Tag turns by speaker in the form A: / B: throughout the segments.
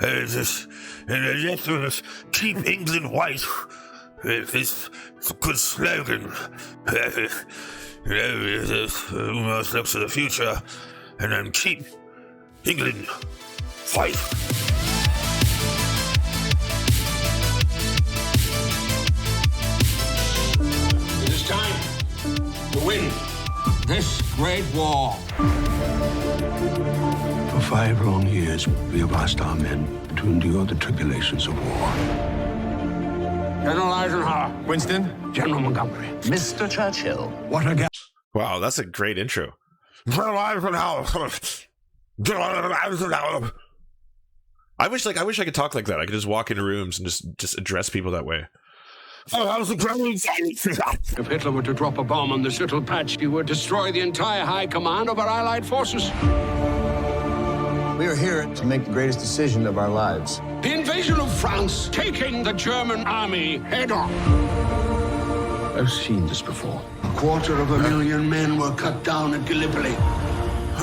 A: This, keep England white. It's a good slogan. We must look to the future and then keep England white.
B: It is time to win this great war.
C: For 5 long years, we have asked our men to endure the tribulations of war.
B: General Eisenhower.
D: Winston.
B: General Montgomery.
E: Mr. Churchill.
C: What a
F: Wow, that's a great intro. I wish I could talk like that. I could just walk into rooms and just address people that way.
B: If Hitler were to drop a bomb on this little patch, he would destroy the entire high command of our Allied forces.
D: We are here to make the greatest decision of our lives.
B: The invasion of France, taking the German army head on.
C: I've seen this before.
B: 250,000 men were cut down at Gallipoli.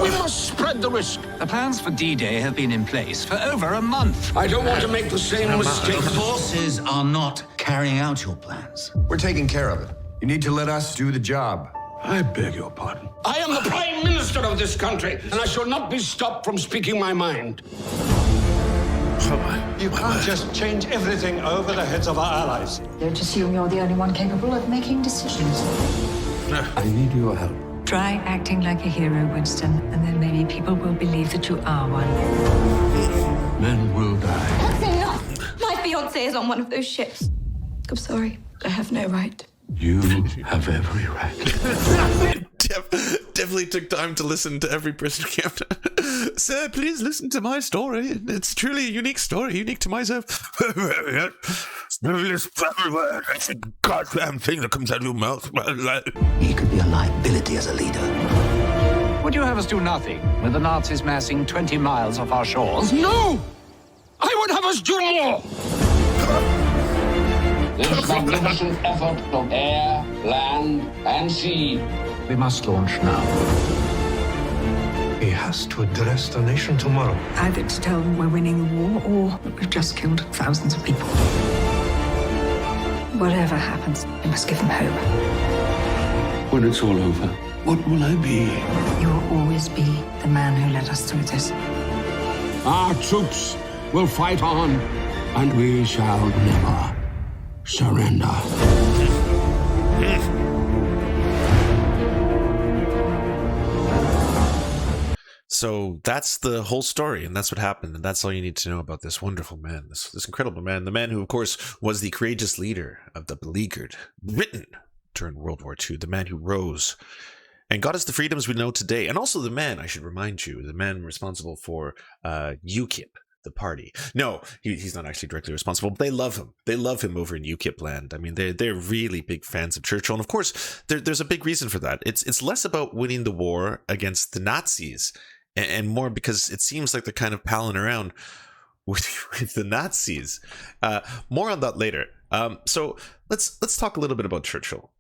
B: We must spread the risk.
G: The plans for D-Day have been in place for over a month.
B: I don't want to make the same mistake.
E: The forces are not carrying out your plans.
D: We're taking care of it. You need to let us do the job.
C: I beg your pardon.
B: I am the Prime Minister of this country, and I shall not be stopped from speaking my mind.
H: You can't just change everything over the heads of our allies.
I: Don't assume you're the only one capable of making decisions.
C: I need your help.
I: Try acting like a hero, Winston, and then maybe people will believe that you are one.
C: Men will die.
J: That's enough! My fiancé is on one of those ships. I'm sorry. I have no right.
C: You have every right.
F: Definitely took time to listen to every person camped. Sir, please listen to my story. It's truly a unique story, unique to myself.
A: That's a goddamn thing that comes out of your mouth.
E: He could be a liability as a leader.
G: Would you have us do nothing with the Nazis massing 20 miles off our shores?
B: No! I would have us do more!
K: This magnificent effort of air, land, and sea.
G: We must launch now.
C: He has to address the nation tomorrow.
I: Either to tell them we're winning the war or that we've just killed thousands of people. Whatever happens, we must give them hope.
C: When it's all over, what will I be?
I: You will always be the man who led us through this.
B: Our troops will fight on, and we shall never surrender.
F: So that's the whole story, and that's what happened, and that's all you need to know about this wonderful man, this incredible man, the man who, of course, was the courageous leader of the beleaguered Britain during World War II, the man who rose and got us the freedoms we know today, and also the man, I should remind you, the man responsible for UKIP, the party. No, he's not actually directly responsible, but they love him. They love him over in UKIP land. I mean, they're really big fans of Churchill, and of course, there's a big reason for that. It's less about winning the war against the Nazis, and more because it seems like they're kind of palling around with the Nazis. More on that later. So let's talk a little bit about Churchill.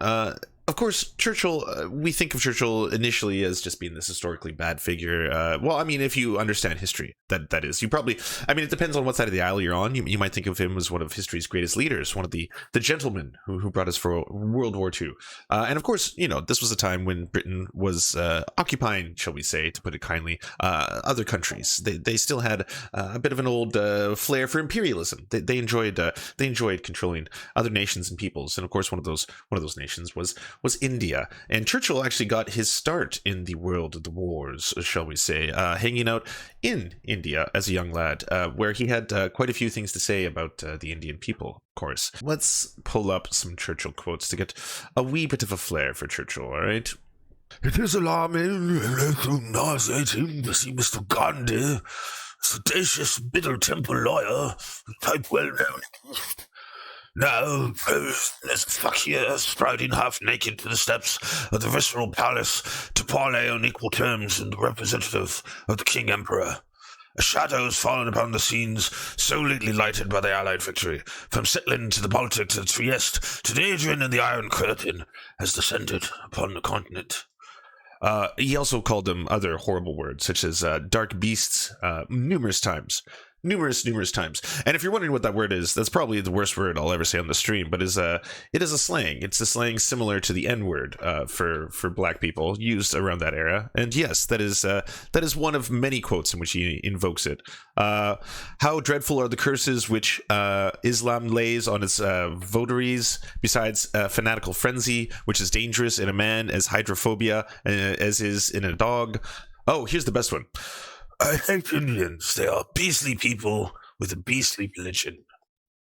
F: Of course, Churchill, we think of Churchill initially as just being this historically bad figure. Well, I mean, if you understand history, that is. You probably, I mean, it depends on what side of the aisle you're on. You might think of him as one of history's greatest leaders, one of the gentlemen who brought us for World War II. And of course, you know, this was a time when Britain was occupying, shall we say, to put it kindly, other countries. They still had a bit of an old flair for imperialism. They enjoyed controlling other nations and peoples. And of course, one of those nations was India, and Churchill actually got his start in the world of the wars, shall we say, hanging out in India as a young lad, where he had quite a few things to say about the Indian people, of course. Let's pull up some Churchill quotes to get a wee bit of a flair for Churchill, all right?
A: It is alarming to nauseating to see Mr. Gandhi, sedacious, middle-temper lawyer, type well-known. Now, there's a fakir striding half-naked to the steps of the visceral palace to parley on equal terms in the representative of the King Emperor. A shadow has fallen upon the scenes so lately lighted by the Allied victory. From Setland to the Baltic to Trieste to Adrian and the Iron Curtain has descended upon the continent. He also called them other horrible words, such as dark beasts, numerous times.
F: numerous times. And if you're wondering what that word is, that's probably the worst word I'll ever say on the stream, but it is a slang. It's a slang similar to the N-word for black people used around that era. And yes, that is one of many quotes in which he invokes it. How dreadful are the curses which Islam lays on its votaries, besides fanatical frenzy, which is dangerous in a man as hydrophobia as is in a dog. Oh, here's the best one.
A: I hate Indians. They are beastly people with a beastly religion.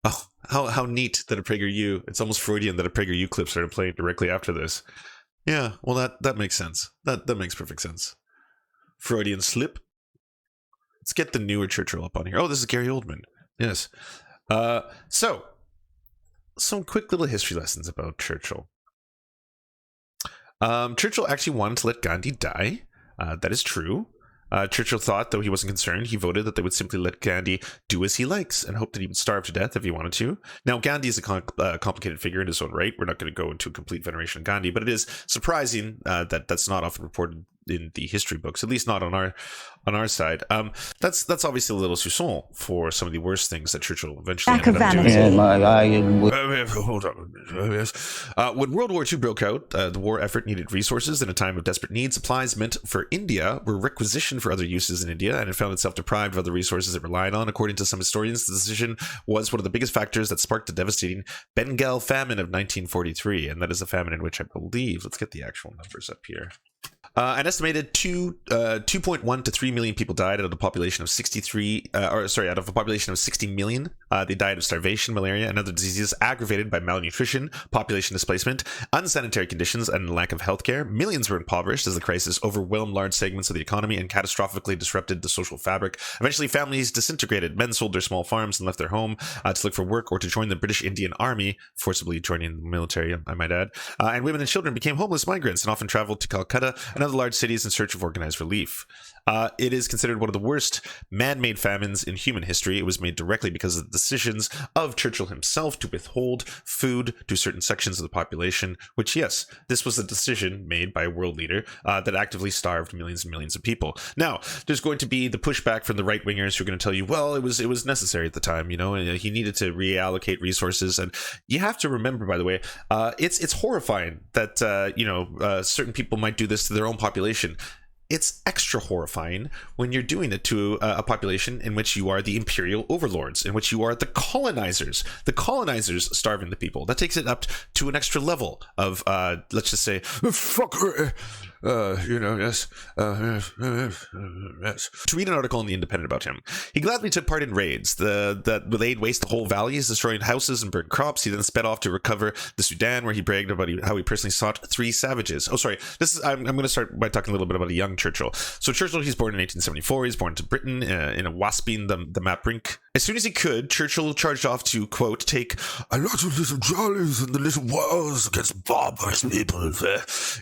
F: Oh, how neat that a PragerU. It's almost Freudian that a PragerU clip started playing directly after this. Yeah, well, that makes sense. That makes perfect sense. Freudian slip. Let's get the newer Churchill up on here. Oh, this is Gary Oldman. Yes. So, some quick little history lessons about Churchill. Churchill actually wanted to let Gandhi die. That is true. Churchill thought, though he wasn't concerned, he voted that they would simply let Gandhi do as he likes and hoped that he would starve to death if he wanted to. Now, Gandhi is a complicated figure in his own right. We're not going to go into a complete veneration of Gandhi, but it is surprising that that's not often reported in the history books, at least not on our side. That's obviously a little soupçon for some of the worst things that Churchill eventually ended up doing.
A: Hold on. Yes.
F: When World War II broke out, the war effort needed resources in a time of desperate need. Supplies meant for India were requisitioned for other uses in India, and it found itself deprived of other resources it relied on. According to some historians, the decision was one of the biggest factors that sparked the devastating Bengal famine of 1943, and that is a famine in which I believe, let's get the actual numbers up here. An estimated 2.1 to 3 million people died out of a population of 60 million. They died of starvation, malaria, and other diseases aggravated by malnutrition, population displacement, unsanitary conditions, and lack of healthcare. Millions were impoverished as the crisis overwhelmed large segments of the economy and catastrophically disrupted the social fabric. Eventually, families disintegrated. Men sold their small farms and left their home to look for work or to join the British Indian Army, forcibly joining the military, I might add. And women and children became homeless migrants and often traveled to Calcutta and other large cities in search of organized relief. It is considered one of the worst man-made famines in human history. It was made directly because of the decisions of Churchill himself to withhold food to certain sections of the population, which, yes, this was a decision made by a world leader that actively starved millions and millions of people. Now, there's going to be the pushback from the right-wingers who are going to tell you, well, it was necessary at the time, he needed to reallocate resources. And you have to remember, by the way, it's horrifying that, certain people might do this to their own population. It's extra horrifying when you're doing it to a population in which you are the imperial overlords, in which you are the colonizers starving the people. That takes it up to an extra level of, let's just say, fucker. Yes. To read an article in The Independent about him, he gladly took part in raids that laid waste the whole valleys, destroying houses and burned crops. He then sped off to recover the Sudan, where he bragged about how he personally sought 3 savages. Oh, sorry. I'm going to start by talking a little bit about a young Churchill. So Churchill, he's born in 1874. He's born to Britain in a wasping the map brink. As soon as he could, Churchill charged off to, quote, take
A: a lot of little jollies in the little wars against barbarous people.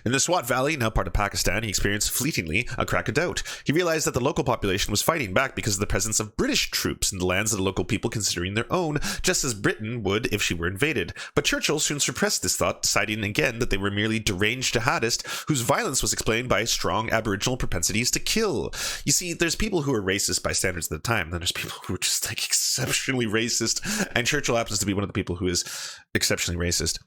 F: In the Swat Valley, now part of Pakistan, he experienced fleetingly a crack of doubt. He realized that the local population was fighting back because of the presence of British troops in the lands of the local people considering their own, just as Britain would if she were invaded. But Churchill soon suppressed this thought, deciding again that they were merely deranged jihadists whose violence was explained by strong aboriginal propensities to kill. You see, there's people who are racist by standards at the time, then there's people who are just exceptionally racist, and Churchill happens to be one of the people who is exceptionally racist.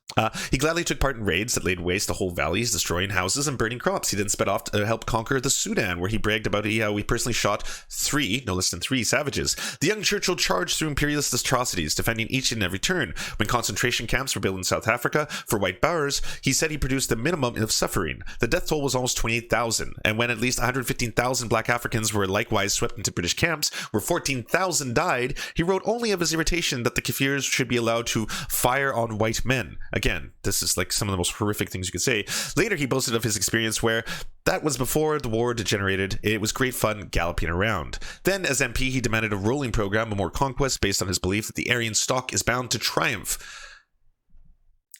F: He gladly took part in raids that laid waste the whole valleys, destroying houses and burning crops. He then sped off to help conquer the Sudan, where he bragged about how he personally shot 3, no less than 3 savages. The young Churchill charged through imperialist atrocities, defending each and every turn. When concentration camps were built in South Africa for white Boers, he said he produced the minimum of suffering. The death toll was almost 28,000, and when at least 115,000 black Africans were likewise swept into British camps, where 14,000 died, he wrote only of his irritation that the Kafirs should be allowed to fire on white men. Again, this is like some of the most horrific things you could say. Later, he boasted of his experience where that was before the war degenerated. It was great fun galloping around. Then, as MP, he demanded a rolling program of more conquest based on his belief that the Aryan stock is bound to triumph.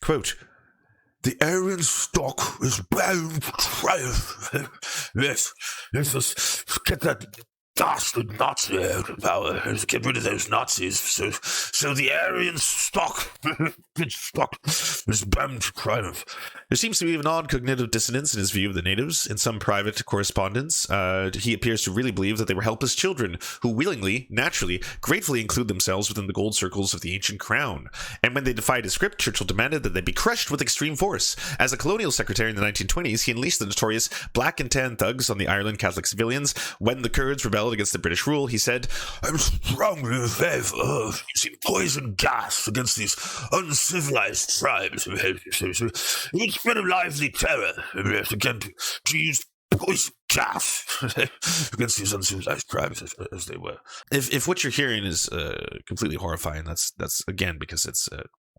F: Quote,
A: the Aryan stock is bound to triumph. Yes, let's get that dastard Nazi power. Get rid of those Nazis. So the Aryan stock is bound to triumph.
F: There seems to be an odd cognitive dissonance in his view of the natives. In some private correspondence, he appears to really believe that they were helpless children who willingly, naturally, gratefully include themselves within the gold circles of the ancient crown. And when they defied his script, Churchill demanded that they be crushed with extreme force. As a colonial secretary in the 1920s, he unleashed the notorious black and tan thugs on the Ireland Catholic civilians. When the Kurds rebelled against the British rule, he said,
A: I'm strongly in favor of using poison gas against these uncivilized tribes. It's spread a lively terror again to use poison gas against these uncivilized tribes as they were.
F: If what you're hearing is completely horrifying, that's again because it's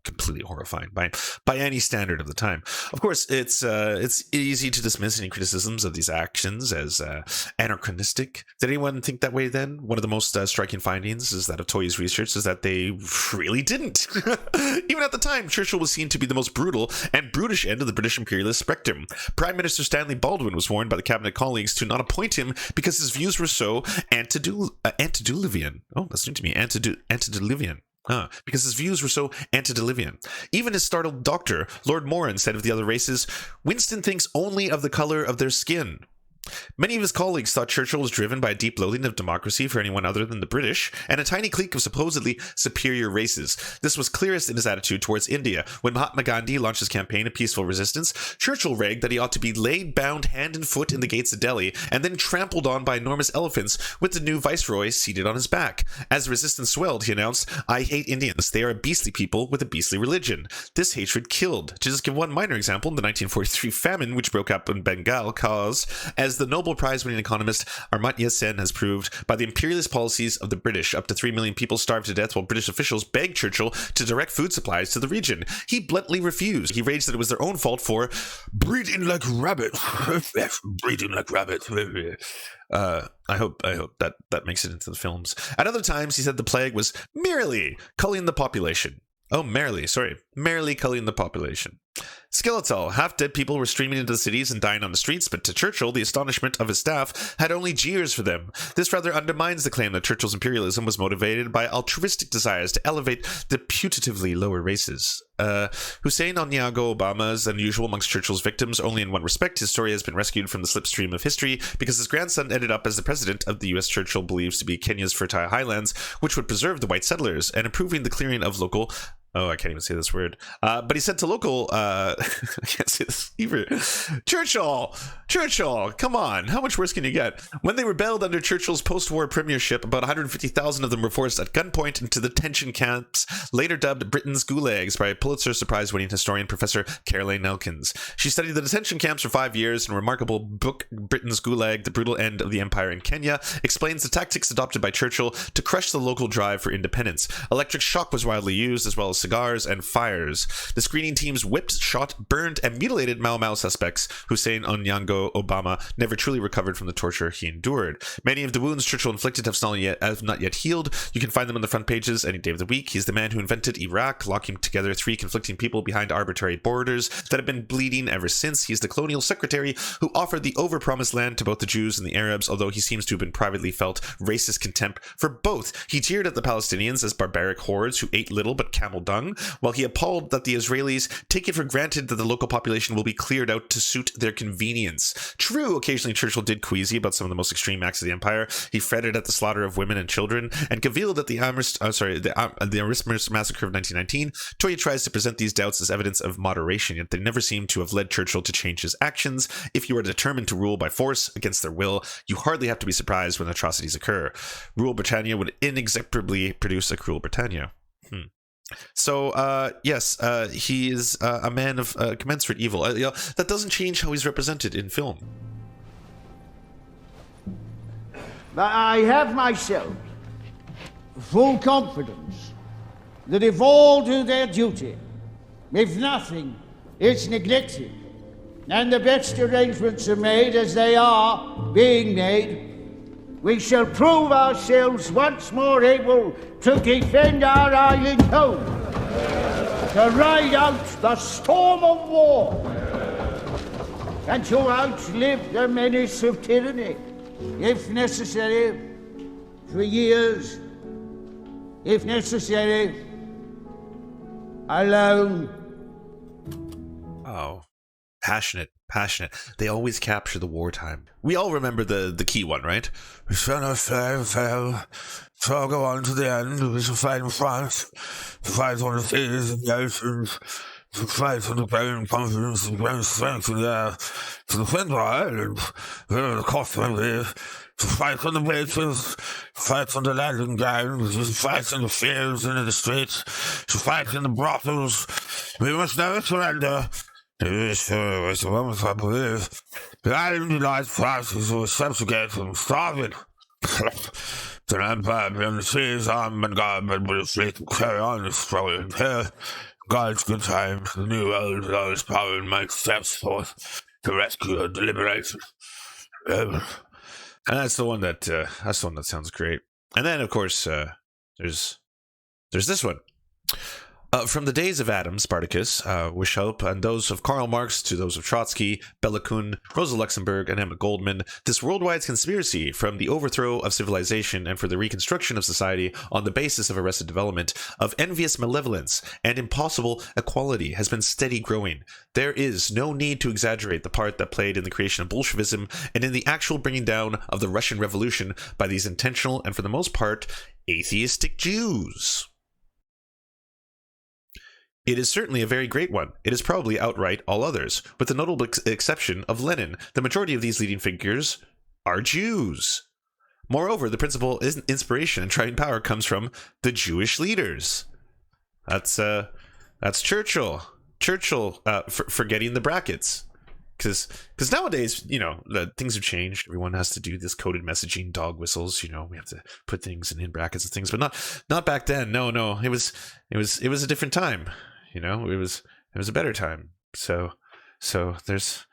F: completely horrifying by any standard of the time. Of course, it's easy to dismiss any criticisms of these actions as anachronistic. Did anyone think that way then? One of the most striking findings is that of Toye's research is that they really didn't. Even at the time, Churchill was seen to be the most brutal and brutish end of the British imperialist spectrum. Prime Minister Stanley Baldwin was warned by the cabinet colleagues to not appoint him because his views were so antediluvian. Oh, that's new to me. Antediluvian. Because his views were so antediluvian. Even his startled doctor, Lord Moran, said of the other races, Winston thinks only of the color of their skin. Many of his colleagues thought Churchill was driven by a deep loathing of democracy for anyone other than the British and a tiny clique of supposedly superior races. This was clearest in his attitude towards India. When Mahatma Gandhi launched his campaign of peaceful resistance, Churchill ragged that he ought to be laid bound hand and foot in the gates of Delhi and then trampled on by enormous elephants with the new viceroy seated on his back. As the resistance swelled, he announced, I hate Indians. They are a beastly people with a beastly religion. This hatred killed. To just give one minor example, the 1943 famine, which broke up in Bengal, caused, as the Nobel Prize-winning economist Amartya Sen has proved, by the imperialist policies of the British, up to 3 million people starved to death while British officials begged Churchill to direct food supplies to the region. He bluntly refused. He raged that it was their own fault for
A: breeding like rabbits. Breeding like rabbits.
F: I hope that makes it into the films. At other times, he said the plague was merely culling the population. Merely culling the population. Skeletal, half-dead people were streaming into the cities and dying on the streets, but to Churchill, the astonishment of his staff had only jeers for them. This rather undermines the claim that Churchill's imperialism was motivated by altruistic desires to elevate the putatively lower races. Hussein Onyango Obama is unusual amongst Churchill's victims only in one respect. His story has been rescued from the slipstream of history because his grandson ended up as the president of the U.S. Churchill believes to be Kenya's fertile highlands, which would preserve the white settlers and improving the clearing of local... Oh, I can't even say this word. But he said to local... I can't say this either. Churchill, come on. How much worse can you get? When they rebelled under Churchill's post-war premiership, about 150,000 of them were forced at gunpoint into the detention camps, later dubbed Britain's gulags by Pulitzer Prize-winning historian Professor Caroline Elkins. She studied the detention camps for 5 years, and a remarkable book, Britain's Gulag, The Brutal End of the Empire in Kenya, explains the tactics adopted by Churchill to crush the local drive for independence. Electric shock was widely used, as well as cigars and fires. The screening teams whipped, shot, burned, and mutilated Mau Mau suspects. Hussein Onyango Obama never truly recovered from the torture he endured. Many of the wounds Churchill inflicted have not yet healed. You can find them on the front pages any day of the week. He's the man who invented Iraq, locking together 3 conflicting people behind arbitrary borders that have been bleeding ever since. He's the colonial secretary who offered the overpromised land to both the Jews and the Arabs, although he seems to have been privately felt racist contempt for both. He jeered at the Palestinians as barbaric hordes who ate little but camel dung, while he appalled that the Israelis take it for granted that the local population will be cleared out to suit their convenience. True, occasionally Churchill did queasy about some of the most extreme acts of the empire. He fretted at the slaughter of women and children, and caviled at the Aristmas massacre of 1919. Toye tries to present these doubts as evidence of moderation, yet they never seem to have led Churchill to change his actions. If you are determined to rule by force against their will, you hardly have to be surprised when atrocities occur. Rule Britannia would inexorably produce a cruel Britannia. So, yes, he is a man of commensurate evil. That doesn't change how he's represented in film.
L: But I have myself full confidence that if all do their duty, if nothing is neglected, and the best arrangements are made as they are being made, we shall prove ourselves once more able to defend our island home, to ride out the storm of war, and to outlive the menace of tyranny, if necessary, for years, if necessary, alone.
F: Oh, passionate. They always capture the wartime. We all remember the key one, right?
A: We shall not fail. Shall go on to the end. We shall fight in France. To fight on the seas and the oceans. To fight on the ground confidence and ground strength in the air. To defend our island. Wherever the cost may be. To fight on the beaches. To fight on the landing grounds. To fight in the fields and in the streets. To fight in the brothels. We must never surrender. It was a moment I believe. The island delights prices who were subjugated and starving. The empire beyond the seas, armed and guarded with a fleet to carry on the struggle. Here, God's good times, the new world with all its power and might steps forth to rescue and liberation.
F: And that's the one that sounds great. And then, of course, there's this one. From the days of Adam, Spartacus, Weishaupt, and those of Karl Marx to those of Trotsky, Bela Kun, Rosa Luxemburg, and Emma Goldman, this worldwide conspiracy from the overthrow of civilization and for the reconstruction of society on the basis of arrested development, of envious malevolence, and impossible equality has been steady growing. There is no need to exaggerate the part that played in the creation of Bolshevism and in the actual bringing down of the Russian Revolution by these intentional and for the most part atheistic Jews. It is certainly a very great one. It is probably outright all others, with the notable exception of Lenin. The majority of these leading figures are Jews. Moreover, the principal inspiration and driving power comes from the Jewish leaders. That's Churchill. Forgetting the brackets. Because nowadays, things have changed. Everyone has to do this coded messaging, dog whistles. We have to put things in brackets and things, but not back then. No, it was a different time. It was a better time. So there's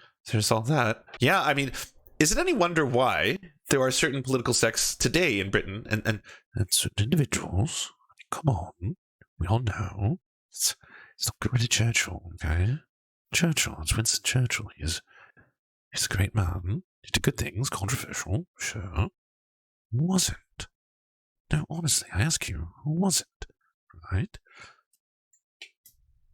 F: all that. Yeah, I mean, is it any wonder why there are certain political sects today in Britain and certain individuals? Come on, we all know. Let's not get rid of Churchill, okay? It's Winston Churchill. He's a great man. He did good things, controversial, sure. Who wasn't? No, honestly, I ask you, who wasn't? Right?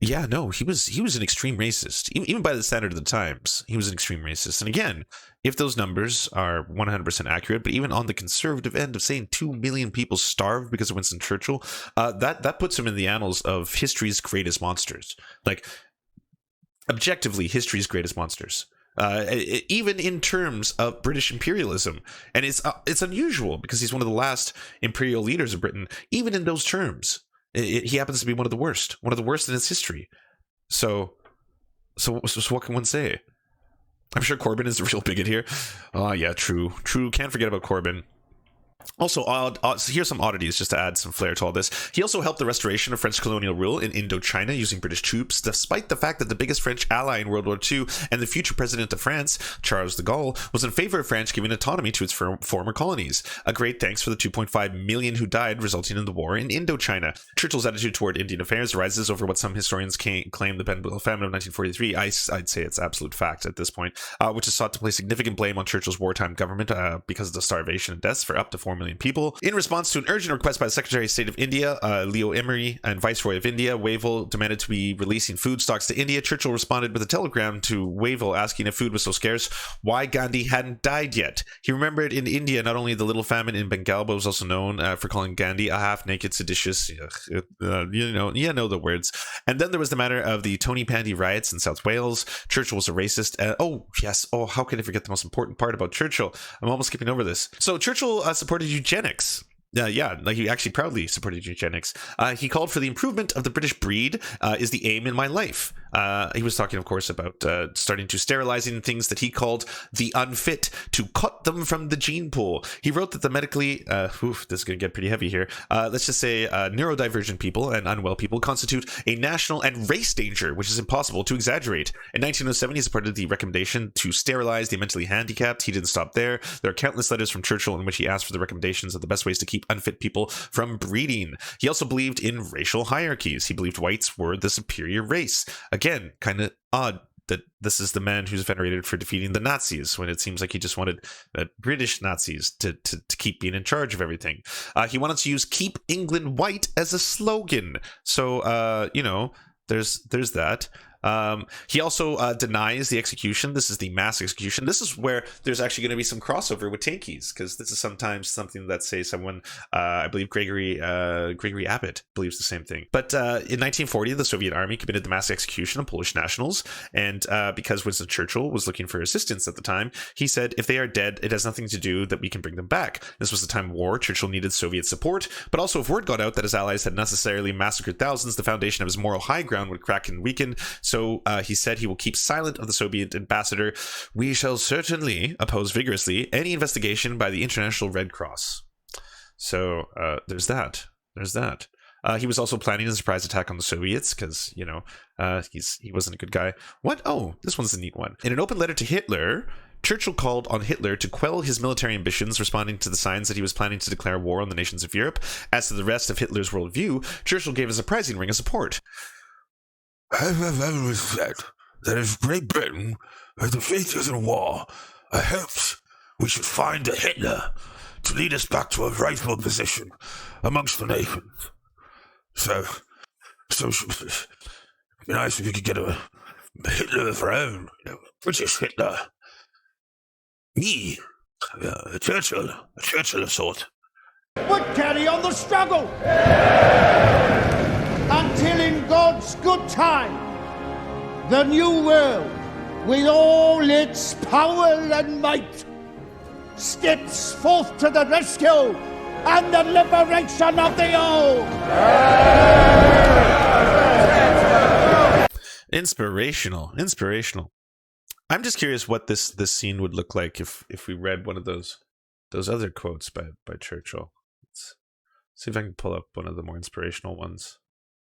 F: Yeah, no, he was an extreme racist. Even by the standard of the times, he was an extreme racist. And again, if those numbers are 100% accurate, but even on the conservative end of saying 2 million people starved because of Winston Churchill, that puts him in the annals of history's greatest monsters. Like, objectively, history's greatest monsters. Even in terms of British imperialism. And it's unusual because he's one of the last imperial leaders of Britain. Even in those terms, he happens to be one of the worst in its history. So what can one say? I'm sure Corbyn is the real bigot here. Oh yeah, true. Can't forget about Corbyn. Also, here's some oddities just to add some flair to all this. He also helped the restoration of French colonial rule in Indochina using British troops, despite the fact that the biggest French ally in World War II and the future president of France, Charles de Gaulle, was in favor of France giving autonomy to its former colonies. A great thanks for the 2.5 million who died, resulting in the war in Indochina. Churchill's attitude toward Indian affairs arises over what some historians claim the Bengal famine of 1943. I'd say it's absolute fact at this point, which is sought to place significant blame on Churchill's wartime government because of the starvation and deaths for up to 4 million people. In response to an urgent request by the Secretary of State of India, Leo Emery, and Viceroy of India, Wavell demanded to be releasing food stocks to India. Churchill responded with a telegram to Wavell asking if food was so scarce, why Gandhi hadn't died yet. He remembered in India not only the little famine in Bengal, but was also known for calling Gandhi a half-naked, seditious, you know the words. And then there was the matter of the Tony Pandy riots in South Wales. Churchill was a racist. How could I forget the most important part about Churchill? I'm almost skipping over this. So Churchill supported eugenics. He actually proudly supported eugenics. He called for the improvement of the British breed is the aim in my life. He was talking, of course, about starting to sterilizing things that he called the unfit, to cut them from the gene pool. He wrote that the medically, this is going to get pretty heavy here, let's just say neurodivergent people and unwell people constitute a national and race danger, which is impossible to exaggerate. In 1907, he supported the recommendation to sterilize the mentally handicapped. He didn't stop there. There are countless letters from Churchill in which he asked for the recommendations of the best ways to keep unfit people from breeding. He also believed in racial hierarchies. He believed whites were the superior race. Again, kind of odd that this is the man who's venerated for defeating the Nazis, when it seems like he just wanted British Nazis to keep being in charge of everything. He wanted to use "Keep England White" as a slogan. So, there's that. He also denies the execution. This is the mass execution. This is where there's actually going to be some crossover with tankies, because this is sometimes something that, say, someone, I believe Gregory Abbott believes the same thing. But in 1940, the Soviet army committed the mass execution of Polish nationals, and because Winston Churchill was looking for assistance at the time, he said, if they are dead, it has nothing to do that we can bring them back. This was the time of war. Churchill needed Soviet support, but also if word got out that his allies had necessarily massacred thousands, the foundation of his moral high ground would crack and weaken. So he said he will keep silent of the Soviet ambassador. We shall certainly oppose vigorously any investigation by the International Red Cross. So there's that. He was also planning a surprise attack on the Soviets because, he wasn't a good guy. What? Oh, this one's a neat one. In an open letter to Hitler, Churchill called on Hitler to quell his military ambitions, responding to the signs that he was planning to declare war on the nations of Europe. As to the rest of Hitler's worldview, Churchill gave a surprising ring of support.
A: I have always said that if Great Britain were defeated in war, I hoped we should find a Hitler to lead us back to a rightful position amongst the nations. So it would be nice if you could get a Hitler of our own, British Hitler. Me, a Churchill of sort.
L: But carry on the struggle until in God's good time, the new world, with all its power and might, steps forth to the rescue and the liberation of the old.
F: Inspirational. I'm just curious what this scene would look like if we read one of those other quotes by Churchill. Let's see if I can pull up one of the more inspirational ones.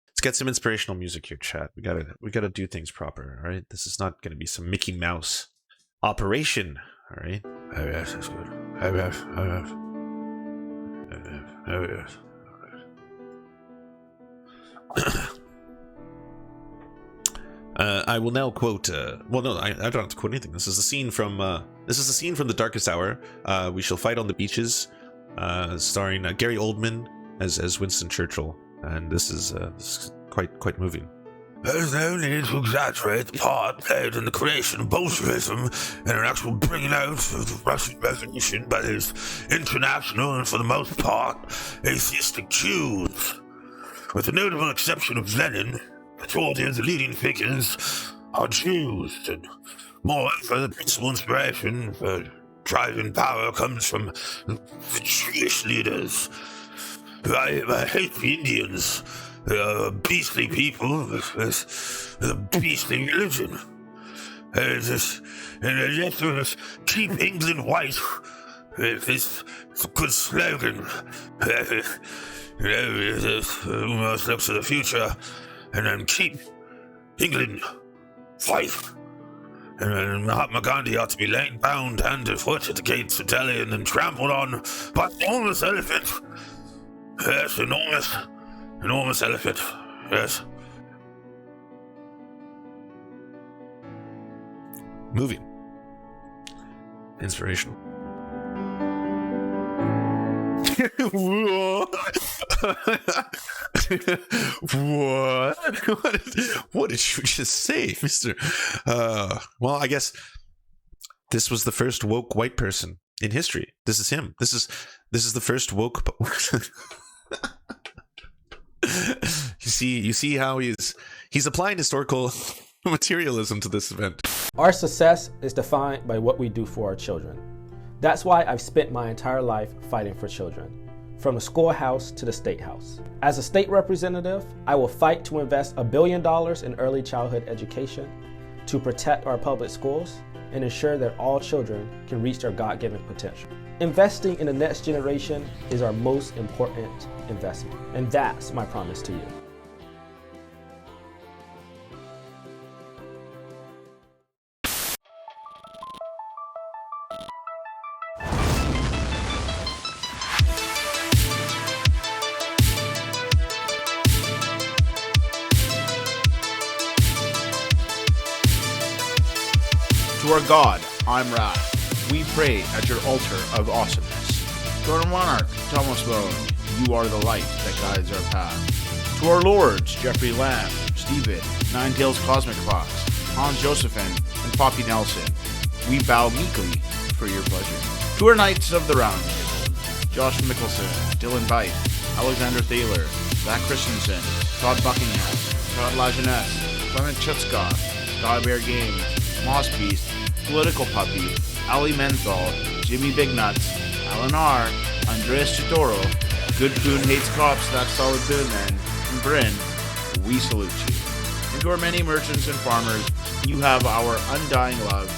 F: Let's get some inspirational music here, chat. We gotta do things proper, all right? This is not gonna be some Mickey Mouse operation, all right?
A: Oh yes, that's good. Oh yes.
F: I will now quote. I don't have to quote anything. This is the scene from The Darkest Hour. We shall fight on the beaches, starring Gary Oldman as Winston Churchill, and this is quite moving.
A: There's no need to exaggerate the part played in the creation of Bolshevism and an actual bringing out of the Russian Revolution by these international and, for the most part, atheistic Jews. With the notable exception of Lenin, the majority of the leading figures are Jews, and moreover, the principal inspiration for driving power comes from the Jewish leaders. I hate the Indians. They are beastly people with a beastly religion. And yet, keep England white. It's a good slogan. It almost looks to the future. And then keep England white. And then Mahatma Gandhi ought to be laid bound hand and foot at the gates of Delhi and then trampled on by an enormous elephant. Yes, enormous elephant. Yes.
F: Moving. Inspirational. What did you just say, Mr.? Well, I guess this was the first woke white person in history. This is him. This is the first woke. You see how he's applying historical materialism to this event.
M: Our success is defined by what we do for our children. That's why I've spent my entire life fighting for children, from the schoolhouse to the state house. As a state representative, I will fight to invest $1 billion in early childhood education, to protect our public schools, and ensure that all children can reach their God-given potential. Investing in the next generation is our most important investment, and that's my promise to you.
N: To our God, I'm Ra. We pray at your altar of awesomeness. To our monarch, Thomas Bone, you are the light that guides our path. To our lords, Jeffrey Lamb, Stephen, Ninetails Cosmic Fox, Hans Josephine, and Poppy Nelson, we bow meekly for your pleasure. To our Knights of the Round Table, Josh Mickelson, Dylan Veit, Alexander Thaler, Zach Christensen, Todd Buckingham, Todd Lajeunesse, Clement Chutzkoff, Sky Bear Games, Moss Beast, Political Puppy, Ali Menthol, Jimmy Big Nuts, Alan R., Andreas Chitoro, Good Poon Hates Cops, That's Solid Poon Man, and Bryn, we salute you. And to our many merchants and farmers, you have our undying love